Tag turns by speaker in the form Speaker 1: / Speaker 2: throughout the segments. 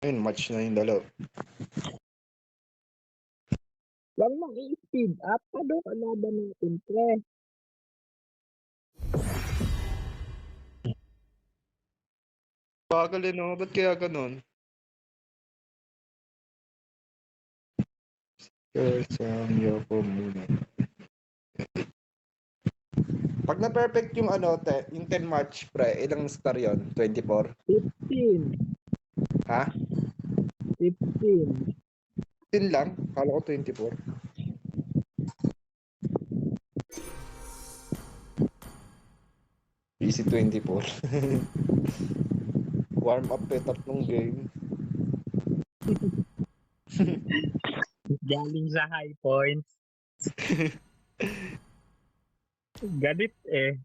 Speaker 1: Ayun, match na yung dalaw.
Speaker 2: Huwag mong i-speed up pa doon kalaban natin, pre.
Speaker 1: Bagal no? Ba't kaya ganun? Yoko muna. Pag na-perfect yung yung 10 match, pre, ilang star yon? 24?
Speaker 2: 15.
Speaker 1: Ha?
Speaker 2: 15.
Speaker 1: 10 lang? Kala ko 24. Easy 24. Warm up tatlong game.
Speaker 2: Galing sa high points. Ganit eh.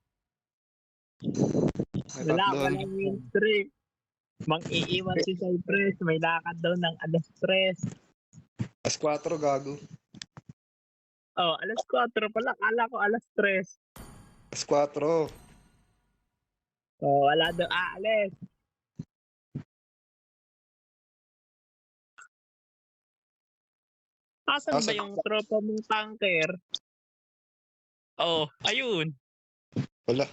Speaker 2: Walang win streak. Mang-iiwan si Cypress. May lakad daw ng alas 3.
Speaker 1: Alas 4 gago.
Speaker 2: Oh, alas 4 pala. Kala ko alas 3.
Speaker 1: Alas 4.
Speaker 2: Oh, wala daw aalis. Asan ba yung tropa mong tanker? Oh, ayun.
Speaker 1: Wala.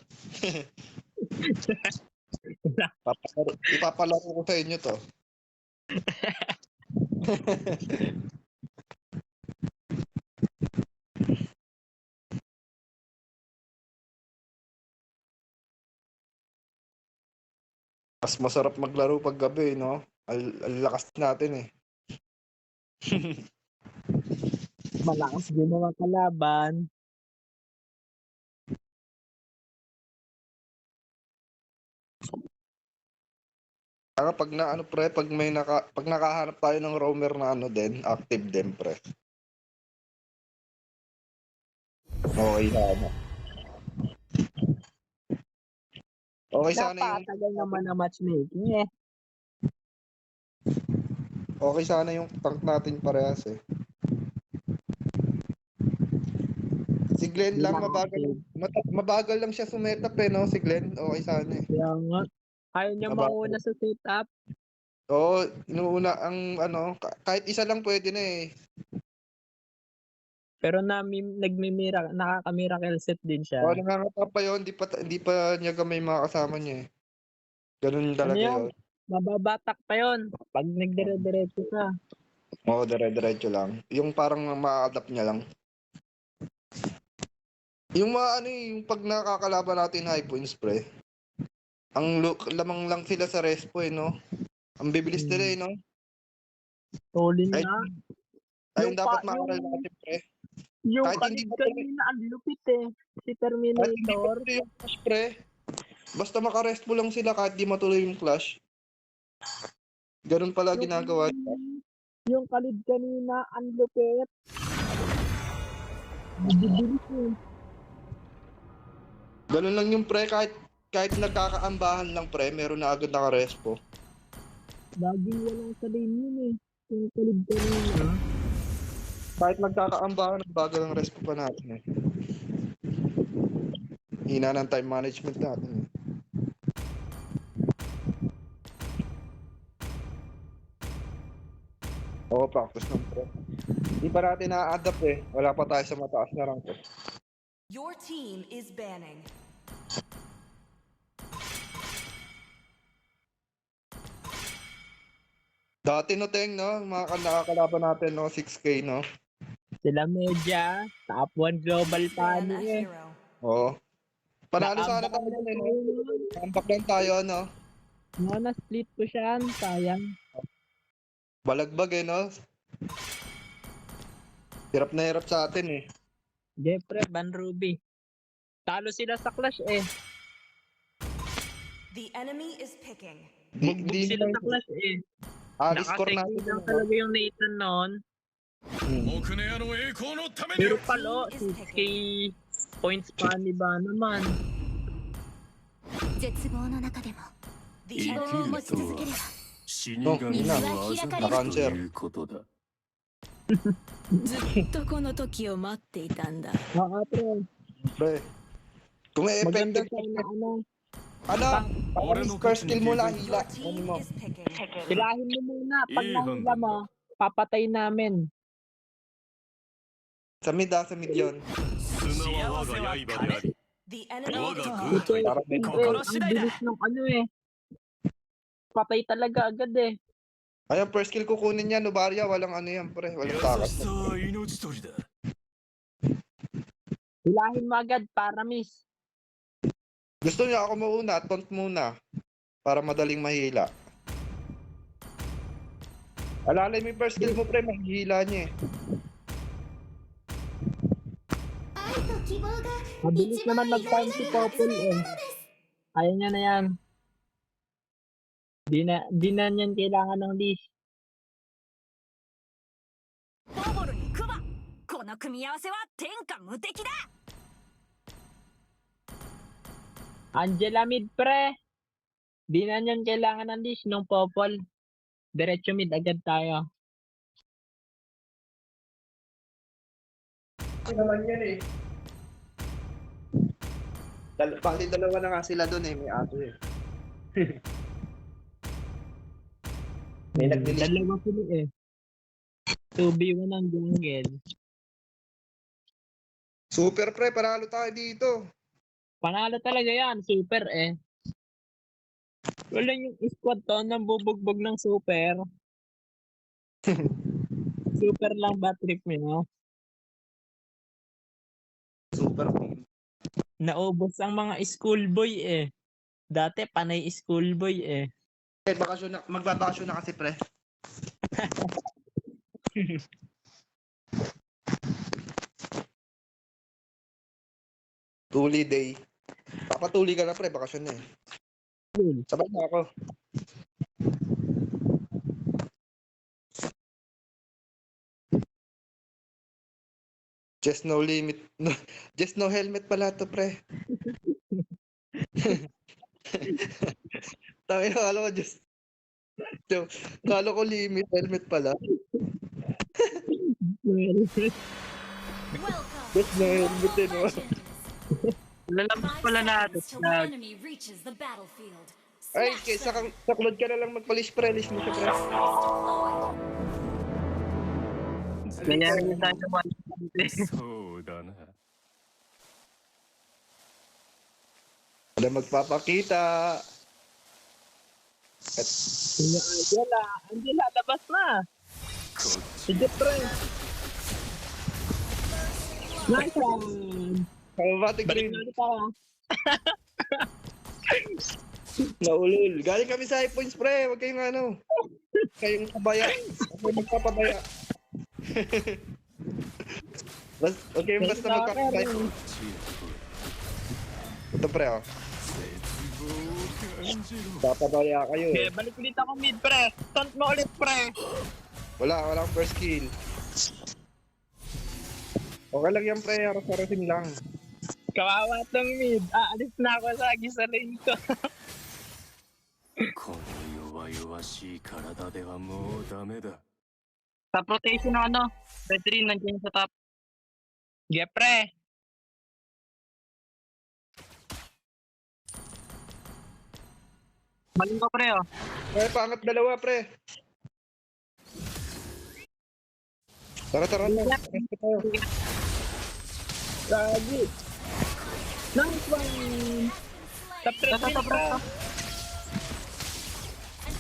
Speaker 1: Ipapalaro ko sa inyo to. Mas masarap maglaro pag gabi, no? Ang lakas natin eh.
Speaker 2: Malakas din mga kalaban.
Speaker 1: Pero pag pag nakahanap tayo ng roamer na din, active din, pre. Okay sana. Okay sana yung
Speaker 2: Napatagal naman na matchmaking eh.
Speaker 1: Okay sana yung tank natin parehas eh. Si Glenn lang mabagal lang siya sumetap eh, no? Si Glenn, okay sana eh.
Speaker 2: Kaya nga, ayaw niya mauna sa setup.
Speaker 1: Oo, inuuna ang kahit isa lang pwede na eh.
Speaker 2: Pero nakaka-miracle set din siya.
Speaker 1: Oo, nangangapa pa yun, hindi pa niya gamay mga kasama niya eh. Ganun talaga yun.
Speaker 2: Mababatak pa yun pag nagdire-diretso ka.
Speaker 1: Oo, dire-diretso lang. Yung parang ma-adapt niya lang. Yung yung pag nakakalaban natin high points, pre. Lamang lang sila sa respo eh, no? Ang bibilis nila eh, no?
Speaker 2: Solid na.
Speaker 1: Ayun dapat maaral natin, pre.
Speaker 2: Yung kanid kanina, ang lupit eh. Si Terminator.
Speaker 1: Kahit hindi matuloy yung clash, pre. Basta makarespo lang sila kahit di matuloy yung clash. Ganun pala ginagawa niya.
Speaker 2: Yung kanid kanina, ang lupit. Bibilis eh.
Speaker 1: Ganun lang yung pre, kahit nagkakaambahan lang pre, meron na agad nakarespo.
Speaker 2: Laging walang sa lane yun eh. Yung kanid kanina.
Speaker 1: Kahit nagkakaambahan, bagal ang respo pa natin eh. Hina ng time management natin eh. Oo, practice ng pre. Hindi pa natin na-adapt eh. Wala pa tayo sa mataas na rank.
Speaker 3: Your team is banning.
Speaker 1: Dati no, Teng, no? Mga nakakalaban natin, no? 6K, no?
Speaker 2: Sila Media, top 1 global pani eh.
Speaker 1: Oo. Panalo sana tayo dun eh, no? Tampak lang tayo, no?
Speaker 2: Na-split ko siya, sayang.
Speaker 1: Balagbag eh, no? Hirap na hirap sa atin eh.
Speaker 2: Jeffrey, Van Ruby. Talo sila sa clash eh.
Speaker 3: The enemy is picking.
Speaker 2: Bugbog sila sa clash eh.
Speaker 1: Score natin
Speaker 2: lang talaga yung Nathan noon. Pero palo, 6K points pa ni ba naman.
Speaker 3: The enemy is picking.
Speaker 1: な感じやろ。
Speaker 3: ずっとこの時を待っていたんだ。
Speaker 2: Oo, pre.
Speaker 1: Pre, kung
Speaker 2: Maganda
Speaker 1: effective
Speaker 2: sana
Speaker 1: Ano? Parang first kill mo lang, hila.
Speaker 3: Your
Speaker 1: Ano
Speaker 3: team
Speaker 1: mo?
Speaker 3: is picking.
Speaker 2: Hilahin mo muna. Pag nahila mo, papatay namin.
Speaker 1: Sa mid yun.
Speaker 4: 幸せは刃であり
Speaker 3: The enemy
Speaker 4: 我
Speaker 3: is
Speaker 4: が
Speaker 3: gone.
Speaker 4: 軍隊
Speaker 1: Para may
Speaker 2: Siyempre, ang bilis ng ano eh. Patay talaga agad eh.
Speaker 1: Ayun, first kill kukunin yan, Novaria. Walang ano yan, pre.
Speaker 4: 優
Speaker 1: Walang
Speaker 4: し
Speaker 1: takas.
Speaker 4: さは命取りだ
Speaker 2: Hilahin mo agad para miss.
Speaker 1: Gusto niya ako mauna, taunt muna. Para madaling mahila. Alalay mo yung first kill mo, pre. Mahihila niya eh.
Speaker 2: Mabilis naman mag-time si Popol eh. Kaya niya na yan. Di na niyan kailangan ng leash.
Speaker 3: ボボルにクマ。この組み合わせは天下無敵だ。
Speaker 2: Angela mid pre. Di na niyan kailangan ng leash ng Popol. Diretso mid agad tayo.
Speaker 1: Ano naman yan eh. Bali dalawa na nga sila doon eh. May ato eh. May nag-delete.
Speaker 2: Dalawa sila eh. 2v1 ang jungle.
Speaker 1: Super pre, panalo tayo dito.
Speaker 2: Panalo talaga yan. Super eh. Wala yung squad to nang bubugbog ng super. Super lang ba trip mo?
Speaker 1: Super team.
Speaker 2: Naubos ang mga schoolboy eh. Dati panay schoolboy eh.
Speaker 1: Bakasyon na, magbabakasyon na kasi pre. Tuli day. Papatuli ka na pre, bakasyon na eh.
Speaker 2: Yun.
Speaker 1: Sabay na ako. Just no limit. No, just no helmet pala to pre. Tangina, kala ko just. Kala ko limit, helmet pala.
Speaker 3: Welcome.
Speaker 1: Just no helmet eh, no?
Speaker 2: Lalabas pala natin.
Speaker 3: Till the enemy reaches the battlefield.
Speaker 1: Ay,
Speaker 3: Smash
Speaker 1: kaysa
Speaker 3: them.
Speaker 1: sa Claude ka na lang magpa-list pre, list mo siya pre.
Speaker 2: Kaya rin tayo
Speaker 4: そうだな
Speaker 1: Wala magpapakita.
Speaker 2: Angela, Angela, labas na.
Speaker 4: こっち
Speaker 2: Sige, pre. Nice one.
Speaker 1: Kababati
Speaker 2: Balik
Speaker 1: green.
Speaker 2: na ulit tayo.
Speaker 1: Naulol. Galing kami sa iPhones pre, huwag kayong ano. Kayong pabaya. Huwag magpapabaya. Huwag kayong basta magpapabaya.
Speaker 4: こっちへ
Speaker 1: Ito pre oh.
Speaker 4: 絶望を感じろ
Speaker 1: Papabaya kayo
Speaker 2: Okay,
Speaker 1: eh.
Speaker 2: balik ulit ako mid, pre. Stunt mo ulit, pre.
Speaker 1: Walang first kill. Okay lang yan pre, haras-harasin lang.
Speaker 2: Kawawa tong mid. Aalis na ako sa sa lane ko.
Speaker 4: この弱々しい体ではもうダメだ
Speaker 2: Top rotation ng ano. Red 3 nandiyan sa top. Ge, pre. Maling ko, pre, oh.
Speaker 1: Pangat dalawa pre. Tara na. Rest tayo.
Speaker 2: Lagi. Nice one. Top 3 pre.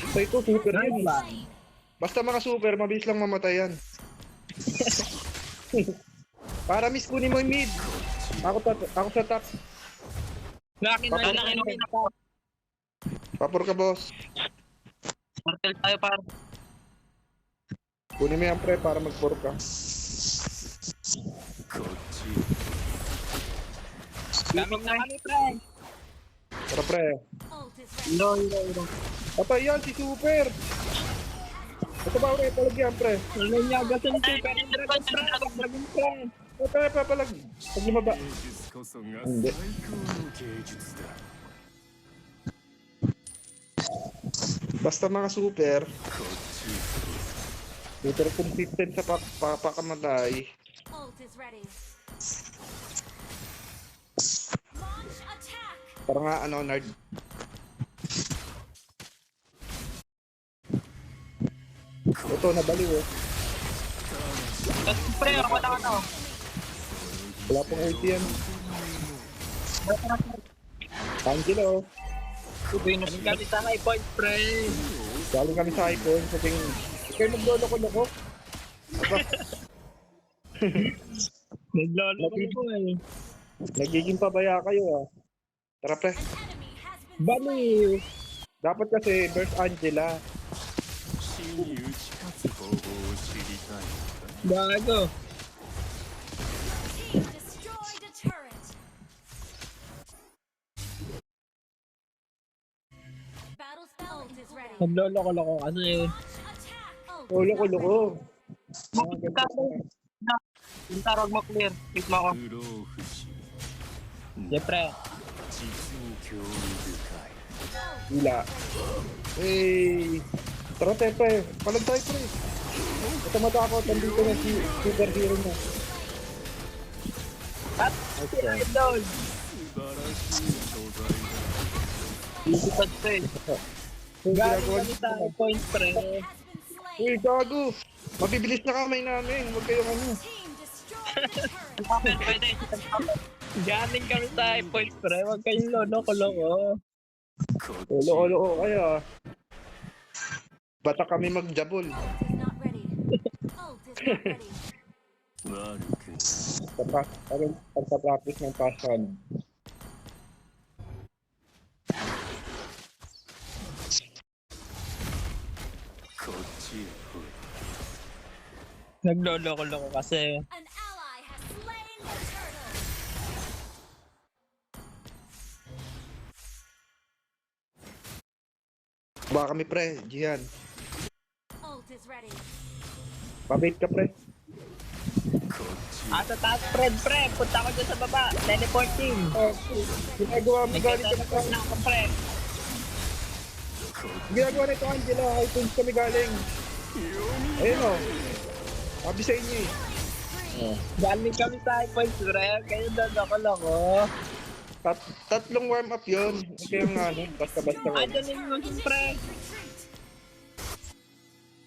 Speaker 1: So ito super
Speaker 2: Nice
Speaker 1: yan.
Speaker 2: one.
Speaker 1: Basta mga super, mabilis lang mamatay yan. Para miss kunin mo yung mid. Ako sa top.
Speaker 2: Nakin ako.
Speaker 1: Papor ka boss.
Speaker 2: Martel tayo, par.
Speaker 1: Kunin mo yan pre para mag-4 ka.
Speaker 4: こっち
Speaker 2: Gamit na kami, pre.
Speaker 1: Tara pre.
Speaker 3: Ult is ready.
Speaker 2: Hilo.
Speaker 1: Patay yan si super. Ito ba ulit palagyan pre?
Speaker 2: Hilo niya agad yung super. Dragon, pre.
Speaker 1: Patay papalag. Pag lumaba.
Speaker 4: 芸術こそが
Speaker 1: んで
Speaker 4: 最高の芸術だ
Speaker 1: Basta mga super.
Speaker 4: こっち
Speaker 1: Super consistent sa papakamatay.
Speaker 3: Ult is ready. Launch attack.
Speaker 1: Para nga ano, nerd. Ito, nabaliw eh.
Speaker 2: Tapos pre, ako na ano.
Speaker 1: Wala pong ulti yan. Angelo,
Speaker 2: Galing kami sa high point, pre.
Speaker 1: galing kami sa icon. Sa tingin, ikaw naglolo-loko.
Speaker 2: Naglolo ko eh.
Speaker 1: Nagiging pabaya kayo ah. Tara pre.
Speaker 2: Baliw.
Speaker 1: Dapat kasi verse Angela.
Speaker 4: 死に打ち勝つ方法を知りたいのか
Speaker 2: Gago.
Speaker 3: Team destroyed a turret. Battle spell is ready.
Speaker 2: Naglolo ko kasi
Speaker 3: Attack.
Speaker 1: Oh, loko-loko.
Speaker 2: yung tarog mo clear. Pick mo ako.
Speaker 4: 不老不死
Speaker 2: Yeah, pre.
Speaker 4: 実に興味深い
Speaker 1: Hila. Hey! Tara tayo pre. Palag tayo pre. Ito matakot. Nandito na si superhero na.
Speaker 2: At idol.
Speaker 4: 素晴らしい素材だ
Speaker 2: Isipad ko eh.
Speaker 1: So,
Speaker 2: Galing
Speaker 1: ginagawa
Speaker 2: kami sa high point, pre.
Speaker 3: Has been slain.
Speaker 1: Uy, gago! Mabibilis na kamay namin. Huwag kayong ano.
Speaker 3: Team destroyed a turret.
Speaker 2: Pwede. Galing kami sa high point, pre. Huwag kayong lolo-loko.
Speaker 4: こっち
Speaker 1: Loko-loko kayo ah. Bata kami magjabol.
Speaker 3: Ult is not ready. Ult is not ready.
Speaker 4: 悪くない
Speaker 1: Pagpa-practice ng passion.
Speaker 4: こっちへ来い
Speaker 2: Naglolo-loko kasi.
Speaker 3: An ally has slain the turtle.
Speaker 1: Baka kami pre, Gian.
Speaker 3: Ult is ready.
Speaker 1: Pabait ka pre.
Speaker 4: こっち
Speaker 2: Sa taas, pre. Punta ko dyan sa baba. Teleporting.
Speaker 1: Ginagawa mo galing ka na
Speaker 2: Nagka-teleport na ako, pre.
Speaker 1: Ginagawa nito Angela, high points kami galing. Ayun o. Sabi sa inyo eh.
Speaker 2: Galing kami sa high point, pre. Kayo lolo-loko.
Speaker 1: Tatlong warm up yun. Kaya nga ano, basta-basta nga.
Speaker 2: Andyan yung motion, pre.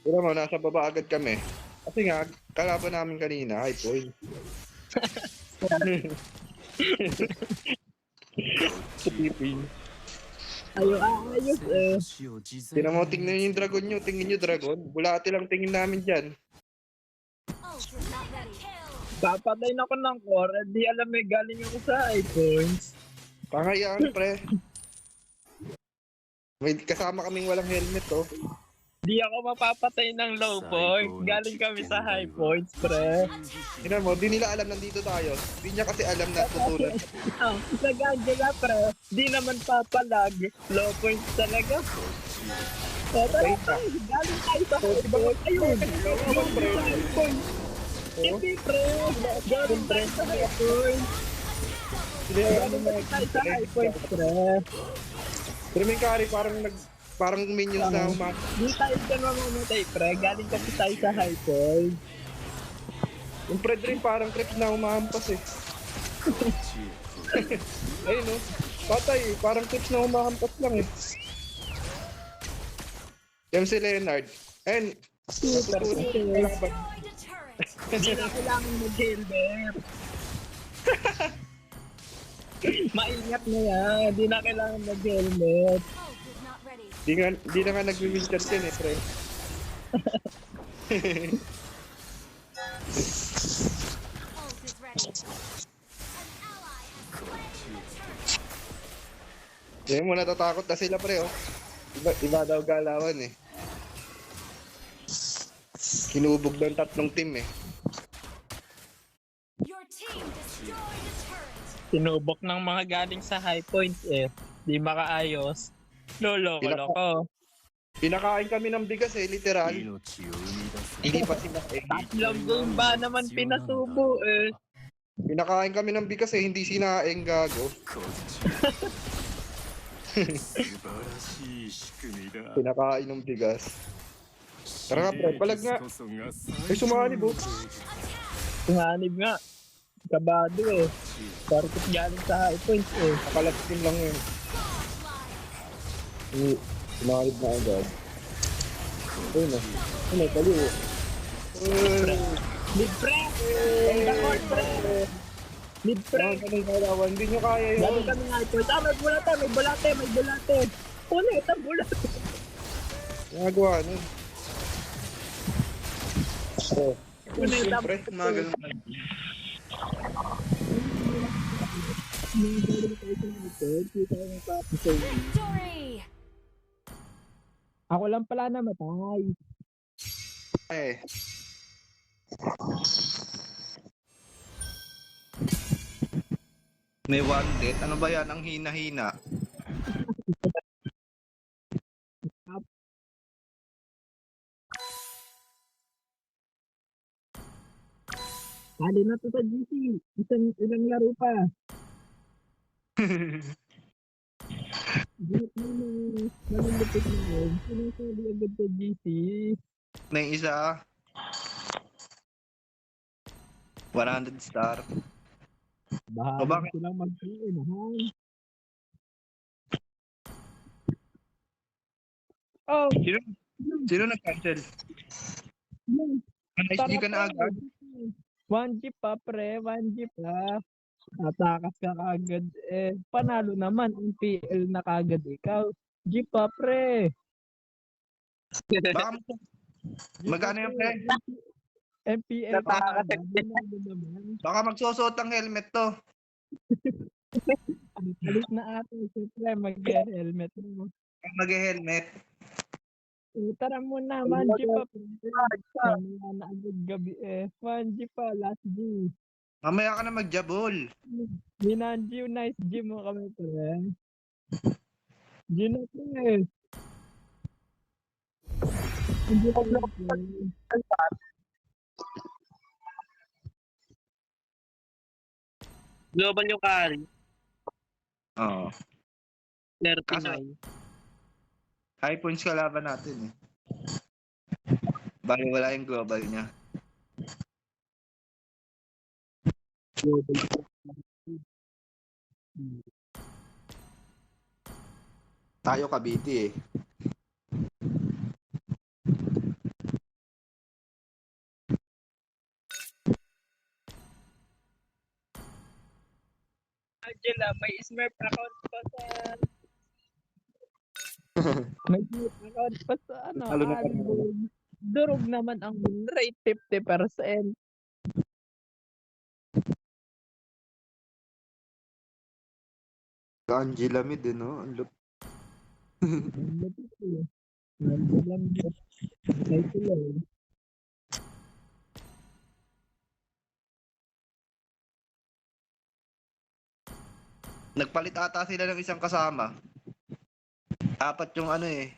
Speaker 1: Pero mo, nasa baba agad kami. Kasi nga, kalaban namin kanina, high point. Tipipin.
Speaker 2: Ayos eh.
Speaker 4: 死を自在
Speaker 1: Tingnan mo, tingnan nyo yung dragon nyo. Tingin nyo dragon. Bulati lang tingin namin dyan.
Speaker 3: Ult is not ready.
Speaker 2: Papatay na ako ng core. Di alam eh, galing ako sa high points.
Speaker 1: Pangayaan, pre. May kasama kaming walang helmet, oh.
Speaker 2: Di ako mapapatay ng low point. Galing kami sa high points, pre.
Speaker 1: Tingnan mo, di nila alam nandito tayo. Di niya kasi alam na tutulad.
Speaker 2: Nag-Angela, pre. Di naman papalag. Low points talaga. Tara, pre. Galing tayo sa high points. Ayun. Galing sa high points. Hindi, pre. Galing tayo sa high points. Galing tayo sa high points, pre.
Speaker 1: Pero may kari, parang minions na umat.
Speaker 2: Di tayo dyan mamamatay, pre. Galing kasi tayo sa high point.
Speaker 1: Yung Fred rin parang creeps na umahampas eh. Ayun no. Patay eh. Parang creeps na umahampas lang eh. Yung si Leonard. Ayun.
Speaker 2: Super
Speaker 1: Natutulog.
Speaker 2: kasi.
Speaker 1: Kalaban.
Speaker 3: Destroyed a turret.
Speaker 2: Hindi na kailangan mag-helmet. Maingat na yan. Hindi na kailangan mag-helmet.
Speaker 3: Ult is not ready.
Speaker 1: Di na nga nag-win champion eh, pre.
Speaker 3: Ult is ready. An ally has slain the turret.
Speaker 1: Ngayon mo natatakot na sila, pre, oh. Iba daw galawan eh. Kinubog ng tatlong team eh.
Speaker 3: Your team destroyed a turret.
Speaker 2: Tinubok ng mga galing sa high points eh. Di makaayos. Lolo-loko.
Speaker 1: Pinakain kami ng bigas eh, literal.
Speaker 4: 命を生み出す
Speaker 1: Hindi pa sila eh.
Speaker 2: Tatlong game ba naman pinasubo eh.
Speaker 1: Pinakain kami ng bigas eh, hindi sinaing gago.
Speaker 4: こっち素晴らしい仕組みだ
Speaker 1: Pinakain ng bigas. Tara nga, pre, palag nga. Ay, sumanib oh.
Speaker 2: Tumanib nga. Kabado eh. Parkit galing sa high points eh.
Speaker 1: Nakalatin lang yun. Sumanib na agad.
Speaker 2: Ayun o. Ano, baliw. Mid pre! Ganda ko, pre! Mid pre!
Speaker 1: Ganun kalawan. Hindi nyo kaya
Speaker 2: Lalo
Speaker 1: yun.
Speaker 2: kami nga ito. May bulate, may bulate, may bulate. Ulit, ang bulate.
Speaker 1: Nagawa nun.
Speaker 2: Ulit, ang
Speaker 1: Siyempre, magal na.
Speaker 3: Victory!
Speaker 2: Ako lang pala namatay.
Speaker 1: Eh. May one death. Ano ba yan? Ang hina-hina.
Speaker 2: Hali na to sa GC. Ilang laro pa. Dito na malulupit na yun. Sinasali agad sa GC.
Speaker 1: Na yung isa. 100 star.
Speaker 2: Bahala
Speaker 1: bakit?
Speaker 2: silang mag-iinahan. Oh,
Speaker 1: Sino nag-cancel?
Speaker 2: yun.
Speaker 1: Ano, ka na agad?
Speaker 2: 1G pa, pre. 1G pa. Tatakas ka kagad. Panalo naman ang PL na kagad ikaw. G pa, pre.
Speaker 1: Baka magkano yung pre?
Speaker 2: MPL pa.
Speaker 5: Tatakas.
Speaker 2: Panalo naman.
Speaker 1: Baka magsusuot ng helmet to.
Speaker 2: Alis na ate. Siyempre, mag-helmet mo.
Speaker 1: Mag-helmet.
Speaker 2: Tara muna, 1G pa. Mamaya na agad gabi 1G pa, last G.
Speaker 1: Mamaya ka na magjabol.
Speaker 2: Minanji yung nice G mo kami pre. G na pre. Hindi ko na
Speaker 5: Global yung carry.
Speaker 1: Oo.
Speaker 5: 39.
Speaker 1: High points kalaban natin eh. Bali wala yung global niya. Tayo Cavite eh.
Speaker 2: Angela, may Smurf account pa sa... may Smurf account pa sa ano,
Speaker 1: Lalo na
Speaker 2: album. Durog naman ang win rate 50%.
Speaker 1: Angela Mid eh no? Ang lup-
Speaker 2: Ang lapit eh. Angela, may tuloy.
Speaker 1: Nagpalit ata sila ng isang kasama. Apat yung ano eh.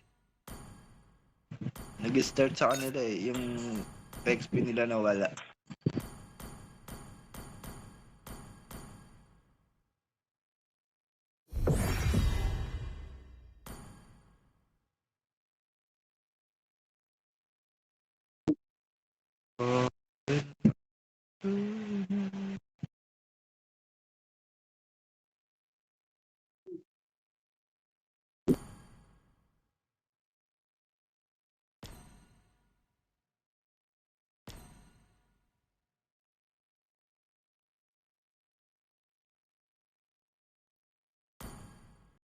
Speaker 1: Nag-start sa kanila eh. Yung XP nila nawala.